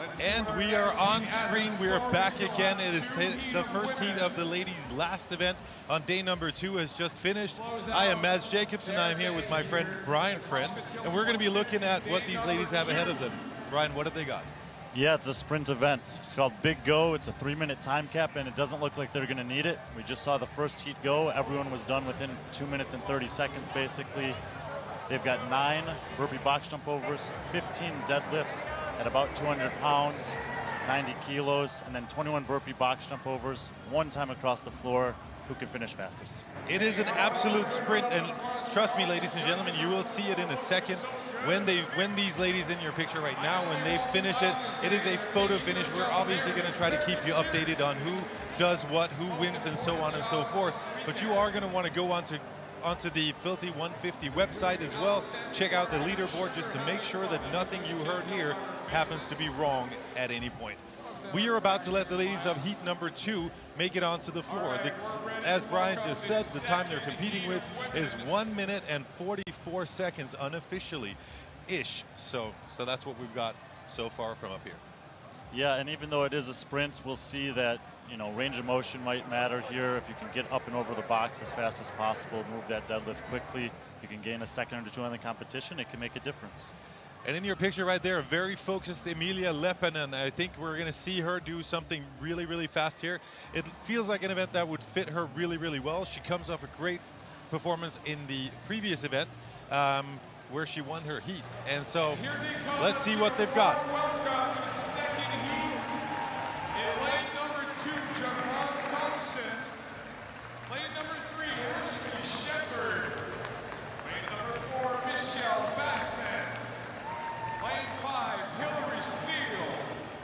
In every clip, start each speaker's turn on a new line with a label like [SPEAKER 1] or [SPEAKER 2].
[SPEAKER 1] And we are on screen. We are back again. It is the first heat of the ladies' last event on day number 2 has just finished. I am Mads Jacobs, and I'm here with my friend Brian Friend, and we're going to be looking at what these ladies have ahead of them. Brian, what have they got?
[SPEAKER 2] Yeah, it's a sprint event. It's called Big Go. It's a 3-minute time cap, and it doesn't look like they're going to need it. We just saw the first heat go. Everyone was done within 2 minutes and 30 seconds, basically. They've got 9 burpee box jump overs, 15 deadlifts at about 200 pounds, 90 kilos, and then 21 burpee box jump overs, one time across the floor. Who can finish fastest?
[SPEAKER 1] It is an absolute sprint, and trust me, ladies and gentlemen, you will see it in a second. When these ladies in your picture right now, when they finish it, it is a photo finish. We're obviously going to try to keep you updated on who does what, who wins, and so on and so forth. But you are going to want to go onto the Filthy 150 website as well. Check out the leaderboard just to make sure that nothing you heard here happens to be wrong at any point. We are about to let the ladies of heat number 2 make it onto the floor. As Brian just said, the time they're competing with is 1 minute and 44 seconds unofficially-ish. So that's what we've got so far from up here.
[SPEAKER 2] Yeah, and even though it is a sprint, we'll see that, you know, range of motion might matter here. If you can get up and over the box as fast as possible, move that deadlift quickly, you can gain a second or 2 on the competition, it can make a difference.
[SPEAKER 1] And in your picture right there, a very focused Amelia Lebanon. I think we're going to see her do something really, really fast here. It feels like an event that would fit her really, really well. She comes off a great performance in the previous event where she won her heat. And so let's see what they've got.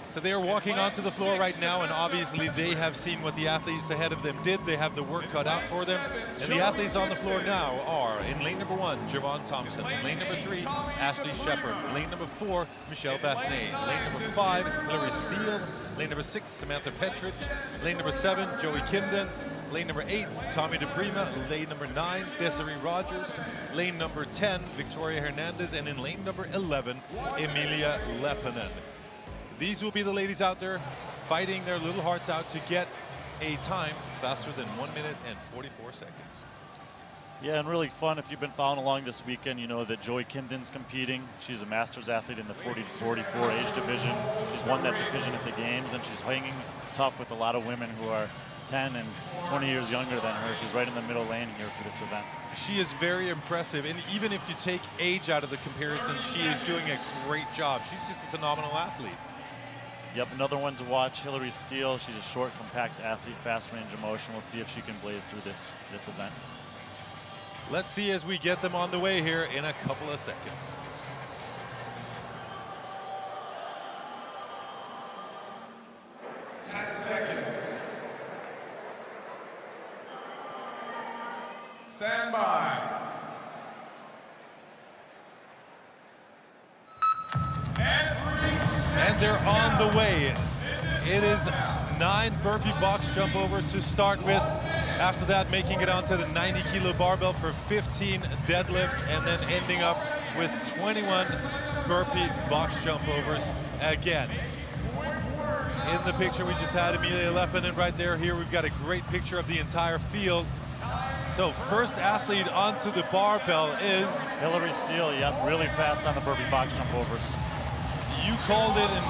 [SPEAKER 1] So they are walking onto the floor right now, and obviously they have seen what the athletes ahead of them did. They have the work cut out for them. And the athletes on the floor now are, in lane number 1, Javon Thompson. Lane number 3, Ashley Shepard. Lane number 4, Michelle Basnet. Lane number 5, Hilary Steele. Lane number 6, Samantha Petrich. Lane number 7, Joey Kimden. Lane number 8, Tommy DePrima. Lane number 9, Desiree Rogers. Lane number 10, Victoria Hernandez. And in lane number 11, Amelia Lebanon. These will be the ladies out there fighting their little hearts out to get a time faster than 1 minute and 44 seconds.
[SPEAKER 2] Yeah, and really fun. If you've been following along this weekend, you know that Joey Kimden's competing. She's a masters athlete in the 40 to 44 age division. She's won that division at the games, and she's hanging tough with a lot of women who are 10 and 20 years younger than her. She's right in the middle lane here for this event.
[SPEAKER 1] She is very impressive, and even if you take age out of the comparison, she is doing a great job. She's just a phenomenal athlete.
[SPEAKER 2] Yep, another one to watch, Hilary Steele. She's a short, compact athlete, fast range of motion. We'll see if she can blaze through this event.
[SPEAKER 1] Let's see as we get them on the way here in a couple of seconds.
[SPEAKER 3] Stand by.
[SPEAKER 1] And they're on the way. It is 9 burpee box jump overs to start with. After that, making it onto the 90-kilo barbell for 15 deadlifts, and then ending up with 21 burpee box jump overs again. In the picture we just had Amelia Lebanon right there. Here we've got a great picture of the entire field. So first athlete onto the barbell is
[SPEAKER 2] Hilary Steele. Yep, really fast on the burpee box jump overs.
[SPEAKER 1] You called it, and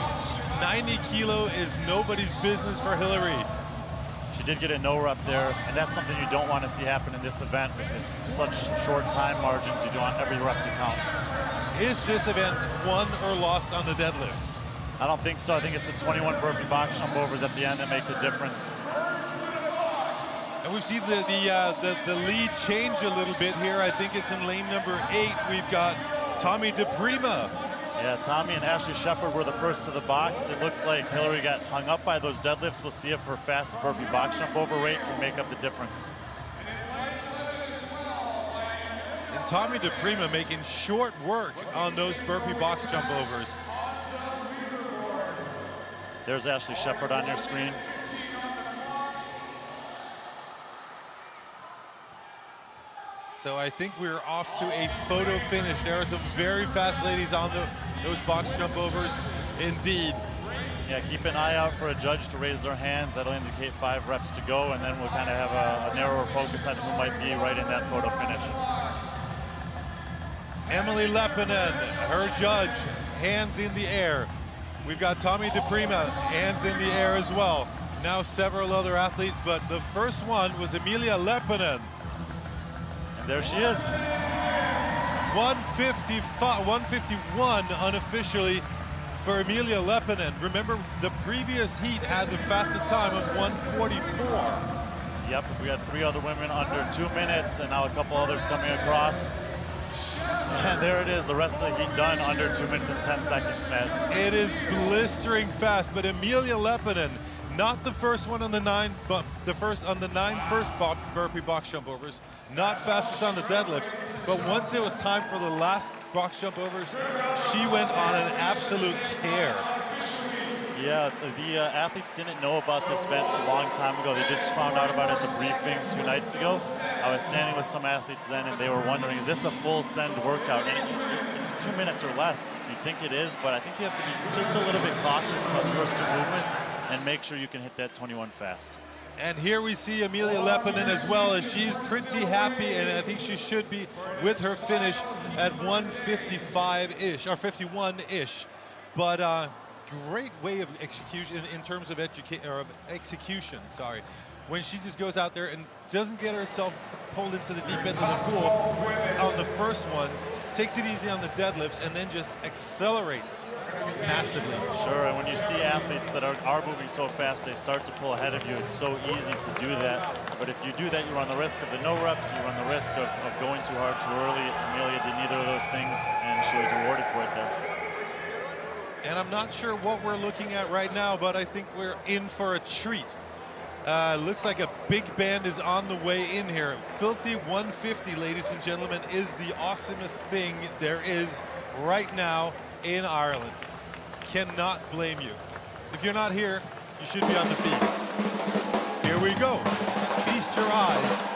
[SPEAKER 1] 90 kilo is nobody's business for Hilary.
[SPEAKER 2] She did get a no rep there, and that's something you don't want to see happen in this event with such short time margins. You don't want every rep to count.
[SPEAKER 1] Is this event won or lost on the deadlifts?
[SPEAKER 2] I don't think so. I think it's the 21 burpee box jump overs at the end that make the difference.
[SPEAKER 1] And we've seen the lead change a little bit here. I think it's in lane number 8. We've got Tommy DePrima.
[SPEAKER 2] Yeah, Tommy and Ashley Shepard were the first to the box. It looks like Hilary got hung up by those deadlifts. We'll see if her fast burpee box jump over rate can make up the difference.
[SPEAKER 1] And Tommy DePrima making short work on those burpee box jump overs.
[SPEAKER 2] There's Ashley Shepard on your screen.
[SPEAKER 1] So I think we're off to a photo finish. There are some very fast ladies on those box jump overs indeed.
[SPEAKER 2] Yeah, keep an eye out for a judge to raise their hands. That'll indicate 5 reps to go, and then we'll kind of have a narrower focus on who might be right in that photo finish.
[SPEAKER 1] Amelia Lebanon, her judge, hands in the air. We've got Tommy DePrima, hands in the air as well. Now several other athletes, but the first one was Amelia Lebanon.
[SPEAKER 2] And there she is.
[SPEAKER 1] 151 unofficially for Amelia Lebanon. Remember, the previous heat had the fastest time of 144.
[SPEAKER 2] Yep, we had 3 other women under 2 minutes, and now a couple others coming across. And there it is, the rest of the heat done under 2 minutes and 10 seconds, Mads.
[SPEAKER 1] It is blistering fast, but Amelia Lebanon, not the first one on the 9, but the first on the 9 first burpee box jump overs, not fastest on the deadlifts, but once it was time for the last box jump overs, she went on an absolute tear.
[SPEAKER 2] Yeah, the athletes didn't know about this event a long time ago. They just found out about it at the briefing 2 nights ago. I was standing with some athletes then, and they were wondering, is this a full send workout? And it's 2 minutes or less. You think it is, but I think you have to be just a little bit cautious in those first 2 movements and make sure you can hit that 21 fast.
[SPEAKER 1] And here we see Amelia Lebanon as well, as she's pretty happy, and I think she should be with her finish at 155-ish, or 51-ish. But great way of execution in terms of execution, sorry. When she just goes out there and doesn't get herself pulled into the deep end of the pool on the first ones, takes it easy on the deadlifts, and then just accelerates massively.
[SPEAKER 2] Sure, and when you see athletes that are moving so fast, they start to pull ahead of you. It's so easy to do that. But if you do that, you run the risk of the no reps, you run the risk of going too hard too early. Amelia did neither of those things, and she was awarded for it there.
[SPEAKER 1] And I'm not sure what we're looking at right now, but I think we're in for a treat. Looks like a big band is on the way in here. Filthy 150, ladies and gentlemen, is the awesomest thing there is right now in Ireland. Cannot blame you. If you're not here, you should be on the feed. Here we go. Feast your eyes.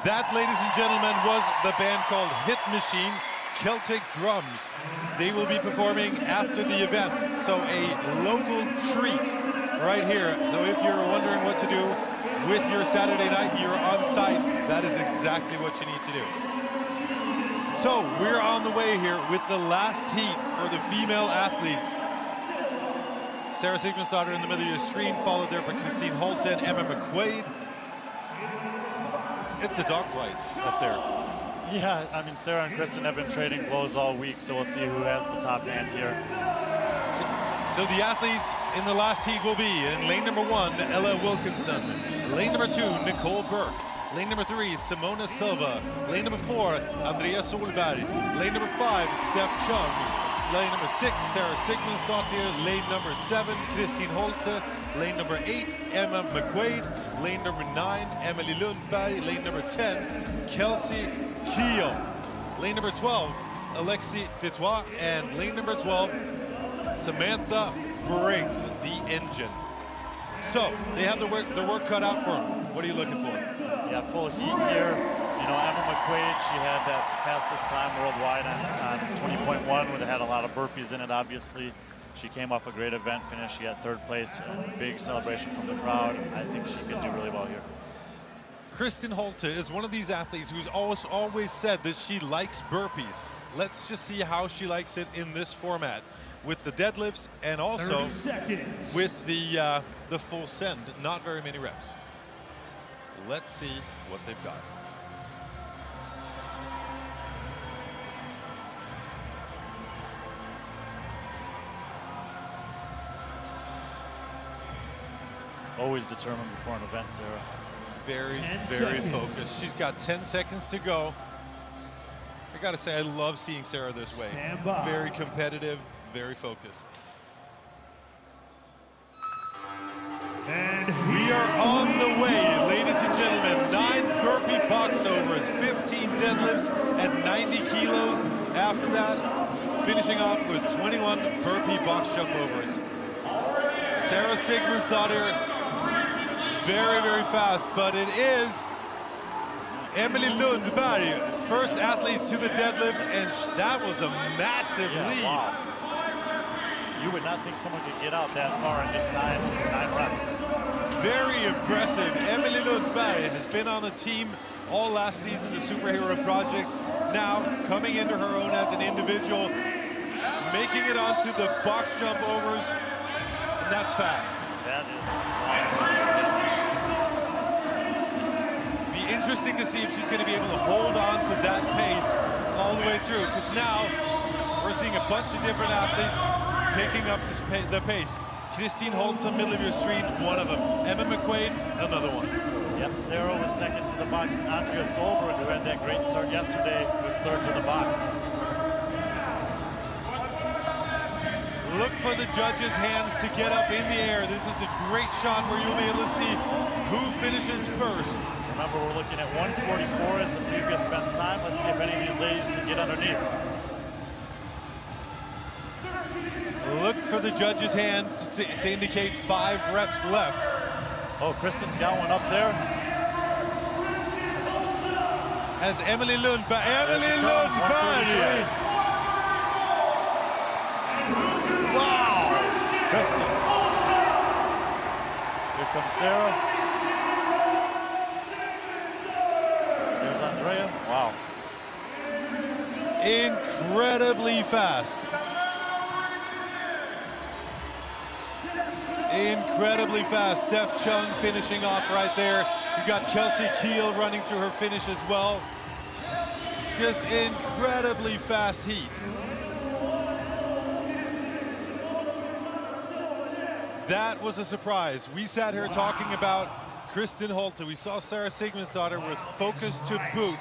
[SPEAKER 1] That, ladies and gentlemen, was the band called Hit Machine, Celtic Drums. They will be performing after the event, so a local treat right here. So if you're wondering what to do with your Saturday night, you're on site, that is exactly what you need to do. So we're on the way here with the last heat for the female athletes. Sarah Sigmundsdottir in the middle of your screen, followed there by Kristin Holton, Emma McQuaid. It's a dogfight up there.
[SPEAKER 2] Yeah, I mean, Sarah and Kristin have been trading blows all week, so we'll see who has the top hand here.
[SPEAKER 1] So the athletes in the last heat will be in lane number 1, Ella Wilkinson. Lane number 2, Nicole Burke. Lane number 3, Simona Silva. Lane number 4, Andrea Solberg. Lane number 5, Steph Chung. Lane number 6, Sarah Sigmundsdottir. Lane number 7, Kristin Holton. Lane number 8, Emma McQuaid. Lane number 9, Emily Lundberg. Lane number 10, Kelsey Keel. Lane number 12, Alexi Detois. And lane number 12, Samantha Briggs, the engine. So they have the work cut out for them. What are you looking for?
[SPEAKER 2] Yeah, full heat here. You know, Emma McQuaid, she had that fastest time worldwide on 20.1, where they had a lot of burpees in it, obviously. She came off a great event finish. She got 3rd place, big celebration from the crowd. I think she could do really well here.
[SPEAKER 1] Kristin Holton is one of these athletes who's always said that she likes burpees. Let's just see how she likes it in this format, with the deadlifts and also with the full send. Not very many reps. Let's see what they've got.
[SPEAKER 2] Always determined before an event, Sarah.
[SPEAKER 1] Very, very focused. She's got 10 seconds to go. I gotta say, I love seeing Sarah this way. Very competitive, very focused.
[SPEAKER 4] And
[SPEAKER 1] We are on the way, ladies and gentlemen. 9 burpee box overs, 15 deadlifts at 90 kilos. After that, finishing off with 21 burpee box jump overs. Sarah Sigmundsdottir, very, very fast, but it is Amelie Lundberg, first athlete to the deadlifts, and that was a massive lead.
[SPEAKER 2] Wow. You would not think someone could get out that far in just nine reps.
[SPEAKER 1] Very impressive. Amelie Lundberg has been on the team all last season, the Superhero Project. Now coming into her own as an individual, making it onto the box jump overs, and that's fast.
[SPEAKER 2] That is
[SPEAKER 1] Be interesting to see if she's going to be able to hold on to that pace all the way through, because now we're seeing a bunch of different athletes picking up the pace. Kristin Holton, middle of your stream, one of them. Emma McQuaid, another one.
[SPEAKER 2] Yep, Sarah was second to the box, and Andrea Solberg, who had that great start yesterday, was third to the box.
[SPEAKER 1] Look for the judges' hands to get up in the air. This is a great shot where you'll be able to see who finishes first.
[SPEAKER 2] Remember, we're looking at 1:44 as the previous best time. Let's see if any of these ladies can get underneath.
[SPEAKER 1] Look for the judges' hands to indicate 5 reps left.
[SPEAKER 2] Oh, Kristin's got one up there.
[SPEAKER 1] As Amelie Lundberg. Wow!
[SPEAKER 2] Kristin. Here comes Sarah. There's Andrea. Wow.
[SPEAKER 1] Incredibly fast. Incredibly fast. Steph Chung finishing off right there. You got Kelsey Keel running through her finish as well. Just incredibly fast heat. That was a surprise. We sat here talking about Kristin Holton. We saw Sarah Sigmundsdottir with focus to boot.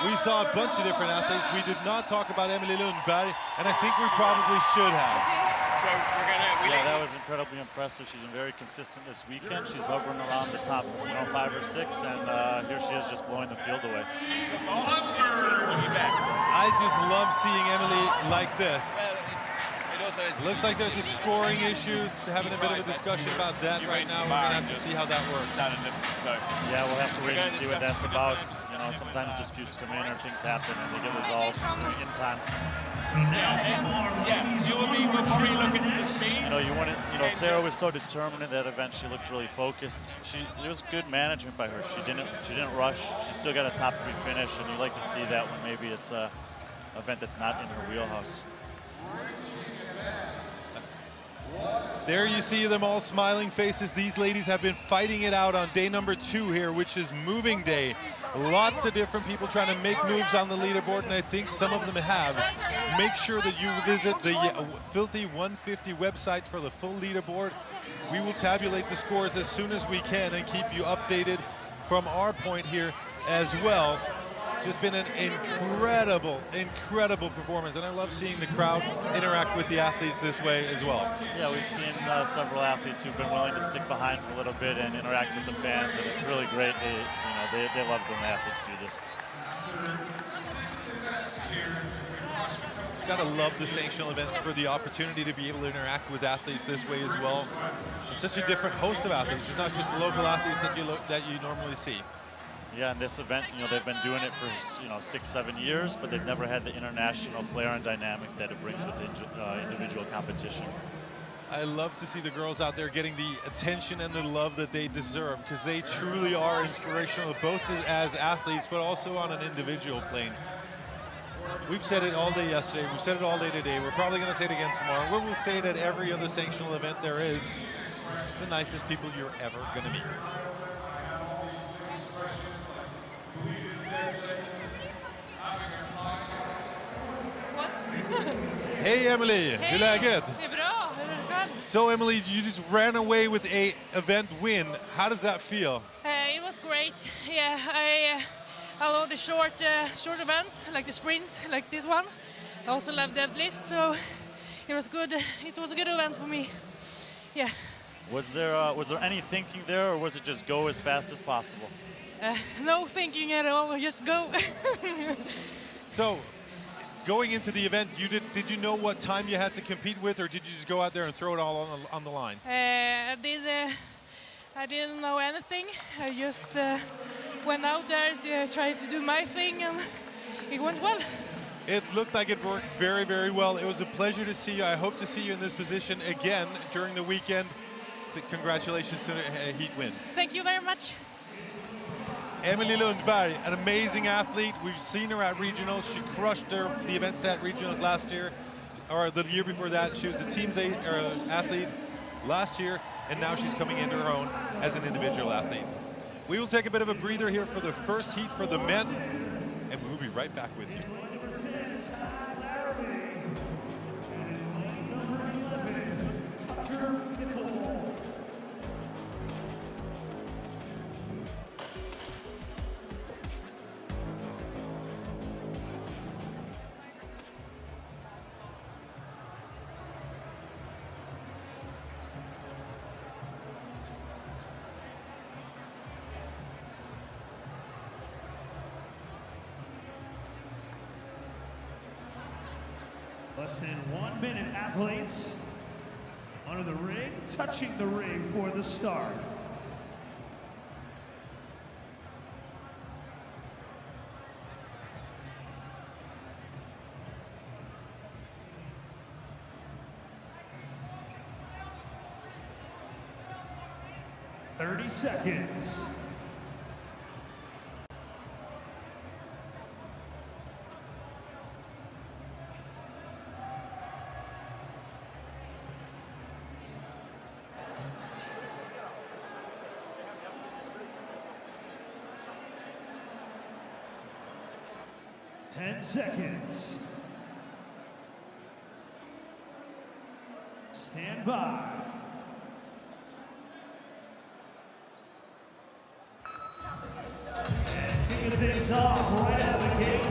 [SPEAKER 1] We saw a bunch of different athletes. We did not talk about Amelie Lundberg, and I think we probably should have.
[SPEAKER 4] So
[SPEAKER 2] Yeah, that was incredibly impressive. She's been very consistent this weekend. She's hovering around the top, 5 or 6, and here she is just blowing the field away.
[SPEAKER 1] I just love seeing Amelie like this. Looks like there's a scoring issue. We're having a bit of a discussion about that right now. We're going to have to see how that works.
[SPEAKER 2] Yeah, we'll have to wait and see what that's about. Sometimes disputes come in or things happen and they get resolved in time.
[SPEAKER 4] We'll probably look at the scene.
[SPEAKER 2] Sarah was so determined in that event. She looked really focused. It was good management by her. She didn't rush. She still got a top 3 finish, and you like to see that when maybe it's a event that's not in her wheelhouse.
[SPEAKER 1] There you see them all smiling faces. These ladies have been fighting it out on day number 2 here, which is moving day. Lots of different people trying to make moves on the leaderboard, and I think some of them have. Make sure that you visit the Filthy 150 website for the full leaderboard. We will tabulate the scores as soon as we can and keep you updated from our point here as well. Just been an incredible, incredible performance, and I love seeing the crowd interact with the athletes this way as well.
[SPEAKER 2] Yeah, we've seen several athletes who've been willing to stick behind for a little bit and interact with the fans, and it's really great. They love when the athletes do this.
[SPEAKER 1] Gotta love the sanctional events for the opportunity to be able to interact with athletes this way as well. It's such a different host of athletes. It's not just the local athletes that you normally see.
[SPEAKER 2] Yeah, in this event, they've been doing it for 6-7 years, but they've never had the international flair and dynamic that it brings with individual competition.
[SPEAKER 1] I love to see the girls out there getting the attention and the love that they deserve, because they truly are inspirational, both as athletes, but also on an individual plane. We've said it all day yesterday. We've said it all day today. We're probably going to say it again tomorrow. We will say it at every other sanctional event there is. The nicest people you're ever going to meet. Hey Emily, hur är läget?
[SPEAKER 5] Det är bra, hur är det själv?
[SPEAKER 1] So Emily, you just ran away with a event win. How does that feel?
[SPEAKER 5] It was great. Yeah, I love the short events, like the sprint, like this one. I also love deadlifts, so it was good. It was a good event for me. Yeah.
[SPEAKER 2] Was there any thinking there, or was it just go as fast as possible?
[SPEAKER 5] No thinking at all, just go.
[SPEAKER 1] So, going into the event, did you know what time you had to compete with, or did you just go out there and throw it all on the line?
[SPEAKER 5] I didn't know anything. I just went out there to try to do my thing, and it went well.
[SPEAKER 1] It looked like it worked very, very well. It was a pleasure to see you. I hope to see you in this position again during the weekend. Congratulations to a heat win.
[SPEAKER 5] Thank you very much.
[SPEAKER 1] Amelia Lebanon, an amazing athlete. We've seen her at regionals. She crushed the events at regionals last year, or the year before that. She was the team's athlete last year, and now she's coming into her own as an individual athlete. We will take a bit of a breather here for the first heat for the men, and we will be right back with you.
[SPEAKER 6] Less than 1 minute, athletes under the ring, touching the ring for the start. "30 seconds. Ten seconds. Stand by. And kicking things off right out of the gate.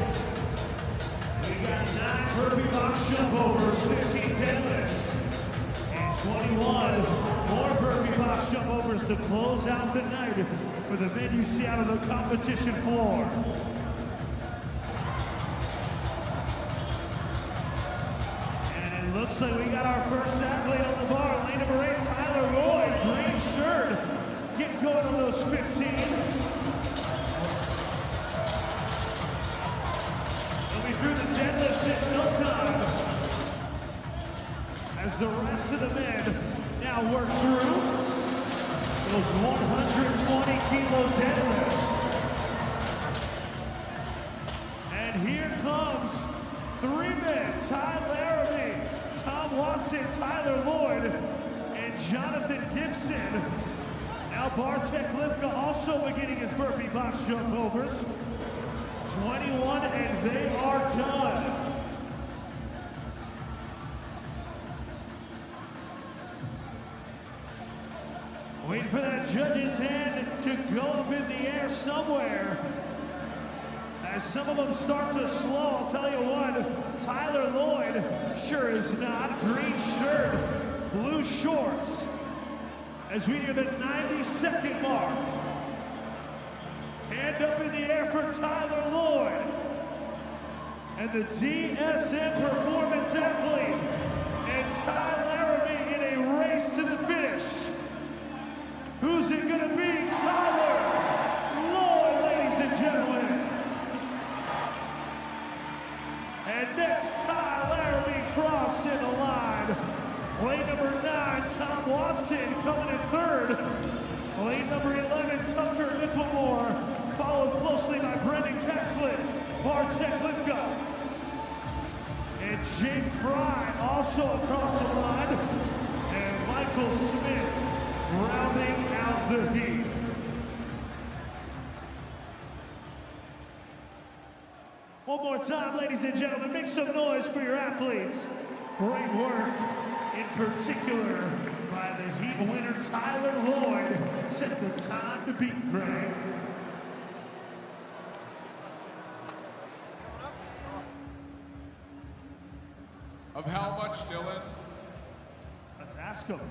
[SPEAKER 6] We got 9 Burpee Box jump overs, 15 deadlifts, and 21 more Burpee Box jump overs to close out the night for the men you see out on the competition floor. Looks like we got our first athlete on the bar, lane number 8, Tyler Lloyd, green shirt, getting going on those 15. He'll be through the deadlifts in no time, as the rest of the men now work through those 120 kilo deadlifts. And here comes 3 men, Ty Laramie, Tom Watson, Tyler Lloyd, and Jonathan Gibson. Now Bartek Lipka also beginning his Burpee Box jump overs. 21, and they are done. Waiting for that judge's hand to go up in the air somewhere. As some of them start to slow, I'll tell you what, Tyler Lloyd sure is not. Green shirt, blue shorts. As we near the 90-second mark. Hand up in the air for Tyler Lloyd. And the DSM Performance athlete and Ty Laramie in a race to the finish. Who's it gonna be? Tyler Lloyd, ladies and gentlemen. And next, Ty Laramie crossing the line. Lane number 9, Tom Watson coming in 3rd. Lane number 11, Tucker Nipplemore, followed closely by Brendan Kessler, Bartek Lipka, and Jake Fry also across the line, and Michael Smith rounding out the heat. One more time, ladies and gentlemen, make some noise for your athletes. Great work, in particular, by the heat winner, Tyler Lloyd, set the time to beat Greg.
[SPEAKER 3] Of how much, Dylan?
[SPEAKER 6] Let's ask him.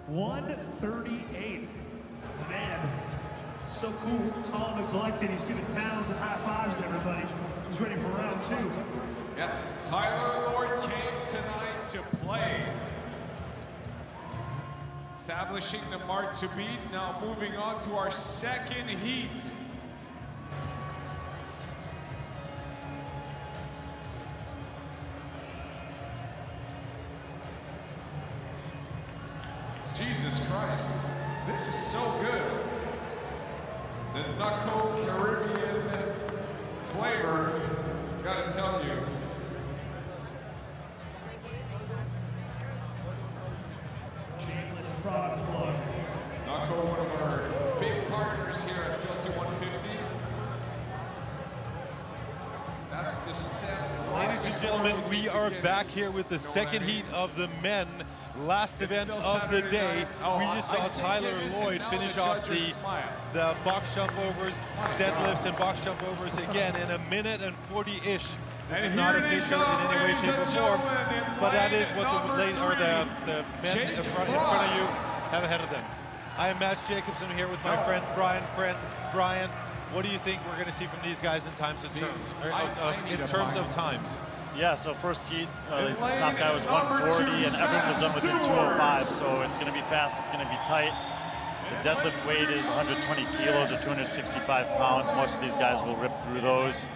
[SPEAKER 6] 138. Man, so cool. Colin neglected. He's giving pounds and high fives to everybody. He's ready for round 2.
[SPEAKER 3] Yeah, Tyler Lloyd came tonight to play. Establishing the mark to beat. Now moving on to our second heat. Jesus Christ, this is so good. The Knuckle Caribbean flavor, gotta tell you.
[SPEAKER 6] Shameless product plug.
[SPEAKER 3] Knuckle, one of our big partners here at Filter 150. That's the step.
[SPEAKER 1] Ladies and gentlemen, we are back here with the second heat of the men. Last event of the day. We just saw Tyler Lloyd finish off the box jump overs, deadlifts and box jump overs again in a minute and 40-ish. This is not official in any way, shape, or form, but that is what the men in front of you have ahead of them. I am Matt Jacobson here with my friend Brian. What do you think we're going to see from these guys in terms of times?
[SPEAKER 2] Yeah, so first heat, the top guy was 140, and everyone was done within 205, so it's going to be fast, it's going to be tight. The deadlift weight is 120 kilos or 265 pounds. Most of these guys will rip through those.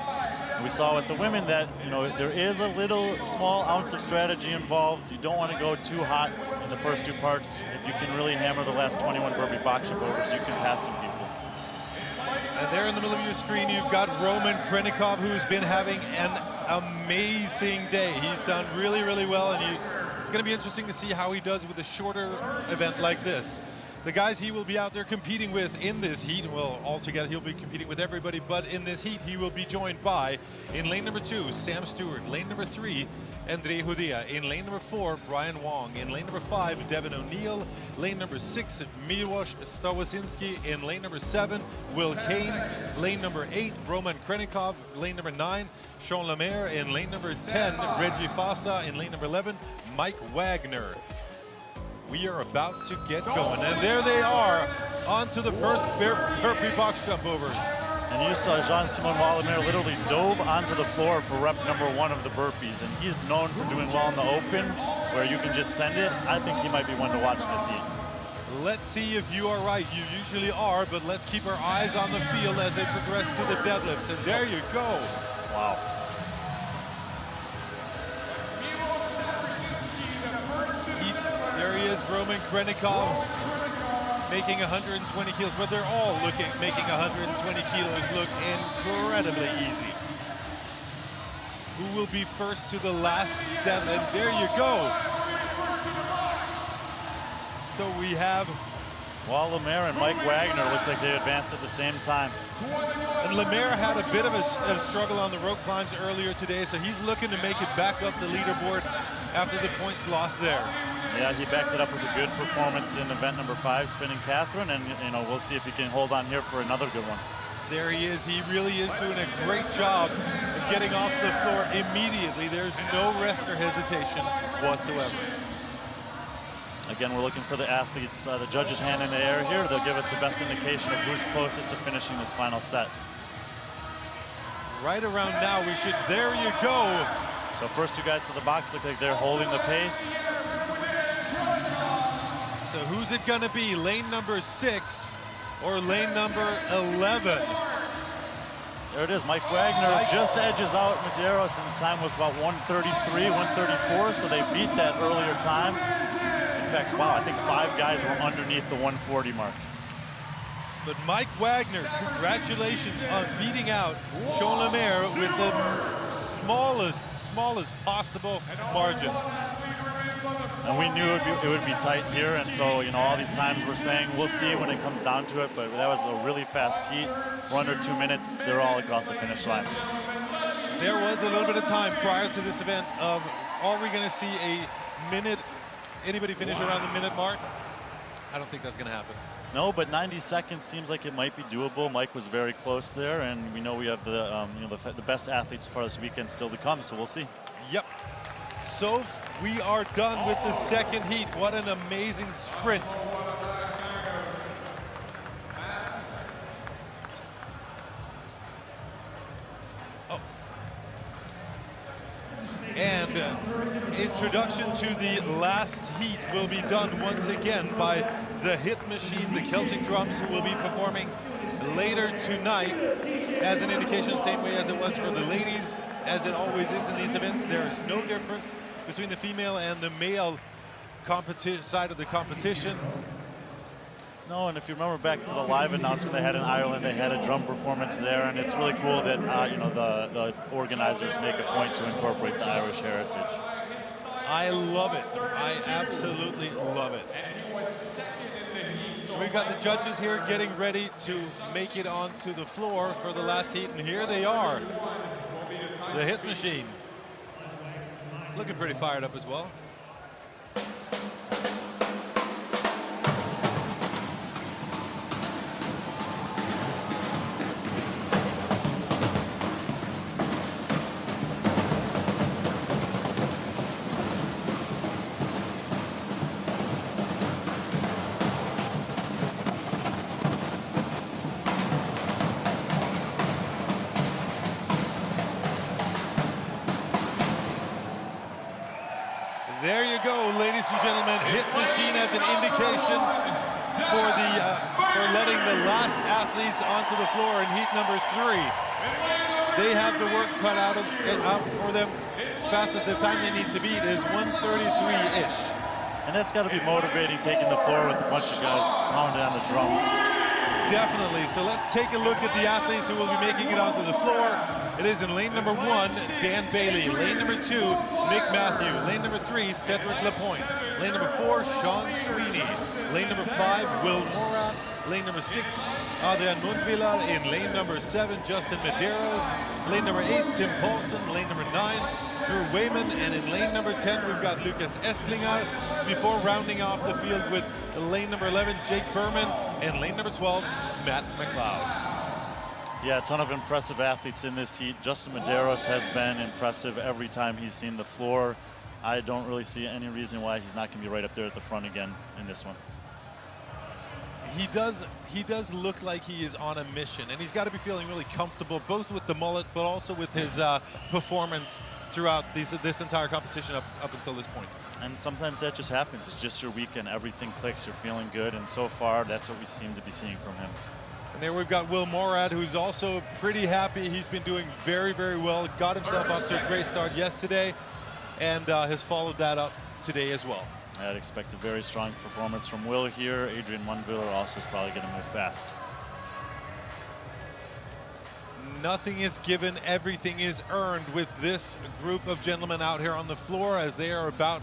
[SPEAKER 2] And we saw with the women that, you know, there is a little small ounce of strategy involved. You don't want to go too hot in the first two parts. If you can really hammer the last 21 burpee box jump overs, you can pass some people.
[SPEAKER 1] And there in the middle of your screen, you've got Roman Krenikov, who's been having an amazing day. He's done really, really well, and it's going to be interesting to see how he does with a shorter event like this. The guys he will be out there competing with in this heat, well, altogether he'll be competing with everybody, but in this heat he will be joined by, in lane number 2, Sam Stewart, lane number 3, Andre Hudia, in lane number 4, Brian Wong, in lane number 5, Devin O'Neill, lane number 6, Miłosz Stawasinski, in lane number 7, Will Kane, lane number 8, Roman Krenikov, lane number 9, Sean Lemaire, in lane number 10, Reggie Fassa, in lane number 11, Mike Wagner. We are about to get going, and there they are, on to the first burpee box jump overs.
[SPEAKER 2] And you saw Jean-Simon Wallimer literally dove onto the floor for rep number 1 of the burpees, and he's known for doing well in the open, where you can just send it. I think he might be one to watch in this heat.
[SPEAKER 1] Let's see if you are right. You usually are, but let's keep our eyes on the field as they progress to the deadlifts, and there you go.
[SPEAKER 2] Wow.
[SPEAKER 1] There he is, Roman Krenikov, making 120 kilos, but they're all making 120 kilos look incredibly easy. Who will be first to the last deadlift? There you go. So we have
[SPEAKER 2] Lemaire and Mike Wagner look like they advanced at the same time.
[SPEAKER 1] And Lemaire had a bit of a struggle on the rope climbs earlier today, so he's looking to make it back up the leaderboard after the points lost there.
[SPEAKER 2] Yeah, he backed it up with a good performance in event number 5, spinning Catherine, and we'll see if he can hold on here for another good one.
[SPEAKER 1] There he is. He really is doing a great job of getting off the floor immediately. There's no rest or hesitation whatsoever.
[SPEAKER 2] Again, we're looking for the athletes, the judge's hand in the air here. They'll give us the best indication of who's closest to finishing this final set.
[SPEAKER 1] Right around now, there you go.
[SPEAKER 2] So first two guys to the box look like they're holding the pace.
[SPEAKER 1] So who's it gonna be, lane number 6 or lane number 11?
[SPEAKER 2] There it is, Mike Wagner just edges out Medeiros, and the time was about 133, 134, so they beat that earlier time. In fact, wow, I think 5 guys were underneath the 140 mark.
[SPEAKER 1] But Mike Wagner, congratulations on beating out Sean Lemaire with the smallest possible margin.
[SPEAKER 2] And we knew it would be tight here, and so, all these times we're saying we'll see when it comes down to it, but that was a really fast heat. We're under 2 minutes. They're all across the finish line.
[SPEAKER 1] There was a little bit of time prior to this event of, are we going to see a minute, anybody finish around the minute mark? I don't think that's going to happen.
[SPEAKER 2] No, but 90 seconds seems like it might be doable. Mike was very close there, and we know we have the best athletes so far this weekend still to come, so we'll see.
[SPEAKER 1] Yep. So We are done with the second heat. What an amazing sprint. And introduction to the last heat will be done once again by the hit machine, the Celtic Drums, who will be performing later tonight. As an indication, same way as it was for the ladies, as it always is in these events, there is no difference between the female and the male side of the competition.
[SPEAKER 2] No, and if you remember back to the live announcement they had in Ireland, they had a drum performance there, and it's really cool that you know, the organizers make a point to incorporate the Irish heritage.
[SPEAKER 1] I love it. I absolutely love it. So we've got the judges here getting ready to make it onto the floor for the last heat, and here they are, the hit machine. Looking pretty fired up as well. There you go, ladies and gentlemen. Hit machine as an indication for letting the last athletes onto the floor in heat number 3. They have the work cut out for them. Fastest the time they need to beat is 1:33-ish.
[SPEAKER 2] And that's got to be motivating, taking the floor with a bunch of guys pounding on the drums.
[SPEAKER 1] Definitely. So let's take a look at the athletes who will be making it onto the floor. It is in lane number 1, Dan Bailey. Lane number 2, Nick Matthew. Lane number 3, Cedric Lapointe. Lane number 4, Sean Sweeney. Lane number 5, Will Morat. Lane number 6, Adrian Mundvila. In lane number 7, Justin Medeiros. Lane number 8, Tim Paulson. Lane number 9, Drew Wayman. And in lane number 10, we've got Lucas Esslinger. Before rounding off the field with lane number 11, Jake Berman. And lane number 12, Matt McLeod.
[SPEAKER 2] Yeah, a ton of impressive athletes in this heat. Justin Medeiros has been impressive every time he's seen the floor. I don't really see any reason why he's not going to be right up there at the front again in this one.
[SPEAKER 1] He does look like he is on a mission, and he's got to be feeling really comfortable, both with the mullet, but also with his performance throughout this entire competition up until this point.
[SPEAKER 2] And sometimes that just happens. It's just your weekend. Everything clicks. You're feeling good, and so far, that's what we seem to be seeing from him.
[SPEAKER 1] And there we've got Will Morat, who's also pretty happy. He's been doing very, very well. Got himself off to a great start yesterday, and has followed that up today as well.
[SPEAKER 2] I'd expect a very strong performance from Will here. Adrian Mundviller also is probably going to move fast.
[SPEAKER 1] Nothing is given, everything is earned with this group of gentlemen out here on the floor as they are about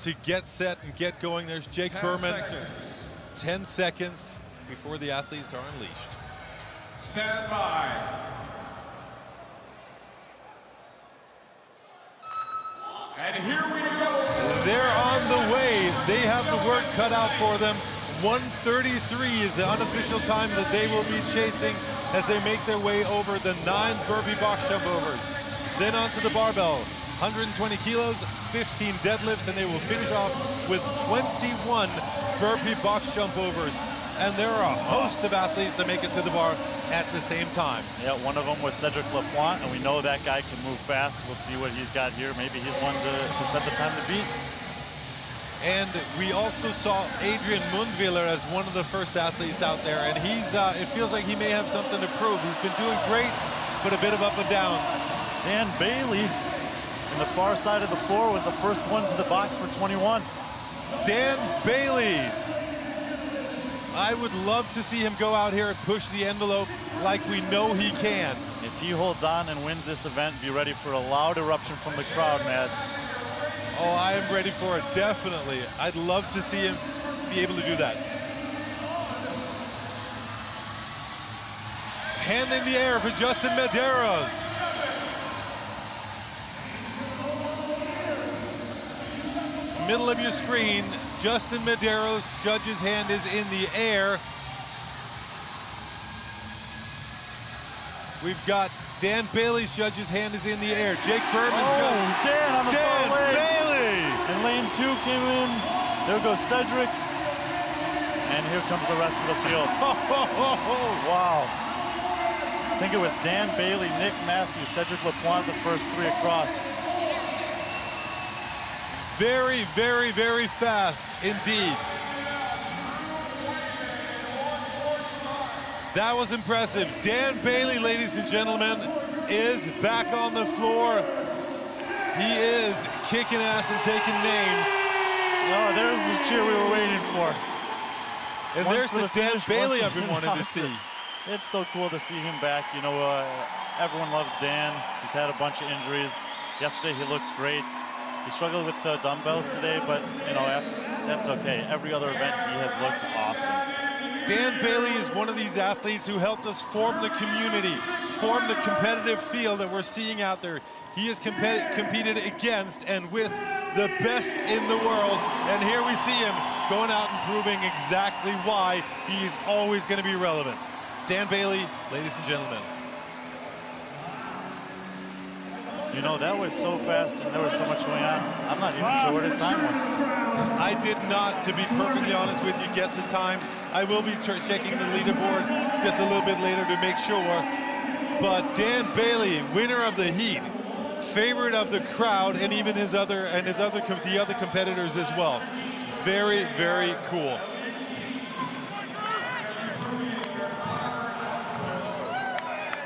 [SPEAKER 1] to get set and get going. There's Jake Berman. 10 seconds before the athletes are unleashed.
[SPEAKER 3] Stand by. And here we go.
[SPEAKER 1] They're on the way. They have the work cut out for them. 1:33 is the unofficial time that they will be chasing as they make their way over the 9 burpee box jump overs. Then onto the barbell, 120 kilos, 15 deadlifts, and they will finish off with 21 burpee box jump overs. And there are a host of athletes that make it to the bar at the same time.
[SPEAKER 2] Yeah, one of them was Cedric Lapointe, and we know that guy can move fast. We'll see what he's got here. Maybe he's one to set the time to beat.
[SPEAKER 1] And we also saw Adrian Mundviller as one of the first athletes out there, and he's it feels like he may have something to prove. He's been doing great, but a bit of up and downs.
[SPEAKER 2] Dan Bailey on the far side of the floor was the first one to the box for 21.
[SPEAKER 1] Dan Bailey. I would love to see him go out here and push the envelope like we know he can.
[SPEAKER 2] If he holds on and wins this event, be ready for a loud eruption from the crowd, Mads.
[SPEAKER 1] Oh, I am ready for it, definitely. I'd love to see him be able to do that. Hand in the air for Justin Medeiros. Middle of your screen, Justin Medeiros, judge's hand is in the air. We've got Dan Bailey's judge's hand is in the air. Jake Berman's
[SPEAKER 2] Dan on the far leg.
[SPEAKER 1] Bailey!
[SPEAKER 2] And lane 2 came in. There goes Cedric. And here comes the rest of the field. Wow. I think it was Dan, Bailey, Nick, Matthew, Cedric LaPointe, the first 3 across.
[SPEAKER 1] Very, very, very fast indeed. That was impressive. Dan Bailey, ladies and gentlemen, is back on the floor. He is kicking ass and taking names.
[SPEAKER 2] Oh, there's the cheer we were waiting for.
[SPEAKER 1] And there's the Dan Bailey I've been wanting to see.
[SPEAKER 2] It's so cool to see him back. You know, everyone loves Dan. He's had a bunch of injuries. Yesterday he looked great. He struggled with the dumbbells today, but you know, that's okay. Every other event he has looked awesome.
[SPEAKER 1] Dan Bailey is one of these athletes who helped us form the community, form the competitive field that we're seeing out there. He has competed against and with the best in the world, and here we see him going out and proving exactly why he is always going to be relevant. Dan Bailey, ladies and gentlemen.
[SPEAKER 2] You know, that was so fast and there was so much going on. I'm not even sure what his time was.
[SPEAKER 1] I did not, to be perfectly honest with you, get the time. I will be checking the leaderboard just a little bit later to make sure. But Dan Bailey, winner of the heat, favorite of the crowd, and even the other competitors as well. Very, very cool.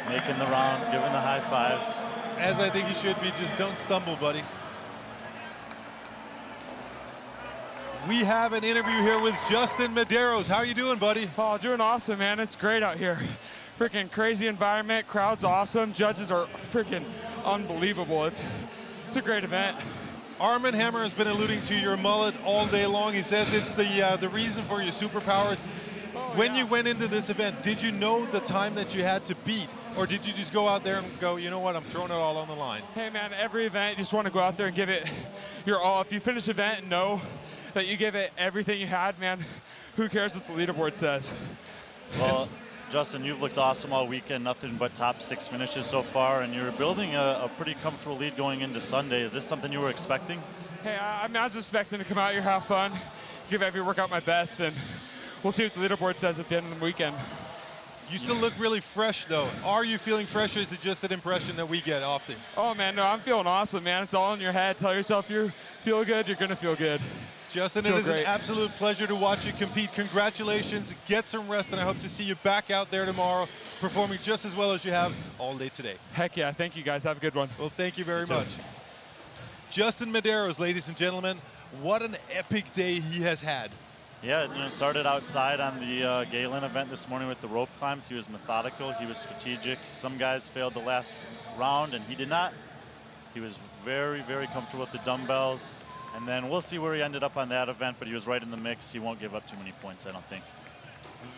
[SPEAKER 2] Making the rounds, giving the high fives.
[SPEAKER 1] As I think he should be. Just don't stumble, buddy. We have an interview here with Justin Medeiros. How are you doing, buddy?
[SPEAKER 7] Oh, doing awesome, man. It's great out here. Freaking crazy environment. Crowd's awesome. Judges are freaking unbelievable. It's a great event.
[SPEAKER 1] Armin Hammer has been alluding to your mullet all day long. He says it's the reason for your superpowers. When you went into this event, did you know the time that you had to beat? Or did you just go out there and go, you know what, I'm throwing it all on the line?
[SPEAKER 7] Hey, man, every event, you just want to go out there and give it your all. If you finish the event and know that you give it everything you had, man, who cares what the leaderboard says?
[SPEAKER 2] Well, Justin, you've looked awesome all weekend. Nothing but top 6 finishes so far, and you're building a pretty comfortable lead going into Sunday. Is this something you were expecting?
[SPEAKER 7] Hey, I was expecting to come out here, have fun, give every workout my best, and we'll see what the leaderboard says at the end of the weekend.
[SPEAKER 1] You still look really fresh, though. Are you feeling fresh, or is it just an impression that we get often?
[SPEAKER 7] Oh, man, no, I'm feeling awesome, man. It's all in your head. Tell yourself you feel good, you're going to feel good.
[SPEAKER 1] Justin, it is an absolute pleasure to watch you compete. Congratulations. Get some rest, and I hope to see you back out there tomorrow performing just as well as you have all day today.
[SPEAKER 7] Heck yeah. Thank you, guys. Have a good one.
[SPEAKER 1] Well, thank you very much. Justin Medeiros, ladies and gentlemen, what an epic day he has had.
[SPEAKER 2] Yeah, you know, started outside on the Galen event this morning with the rope climbs. He was methodical. He was strategic. Some guys failed the last round, and he did not. He was very, very comfortable with the dumbbells. And then we'll see where he ended up on that event, but he was right in the mix. He won't give up too many points, I don't think.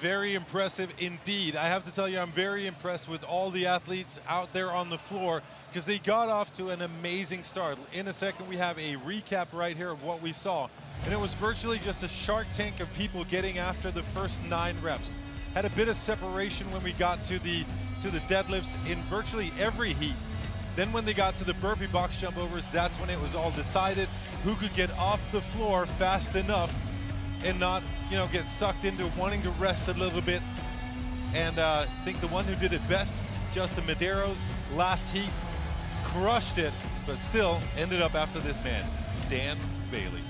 [SPEAKER 1] Very impressive indeed. I have to tell you, I'm very impressed with all the athletes out there on the floor because they got off to an amazing start. In a second, we have a recap right here of what we saw. And it was virtually just a Shark Tank of people getting after the first 9 reps. Had a bit of separation when we got to the deadlifts in virtually every heat. Then when they got to the burpee box jump overs, that's when it was all decided who could get off the floor fast enough and not, you know, get sucked into wanting to rest a little bit. And I think the one who did it best, Justin Medeiros, last heat, crushed it, but still ended up after this man, Dan Bailey.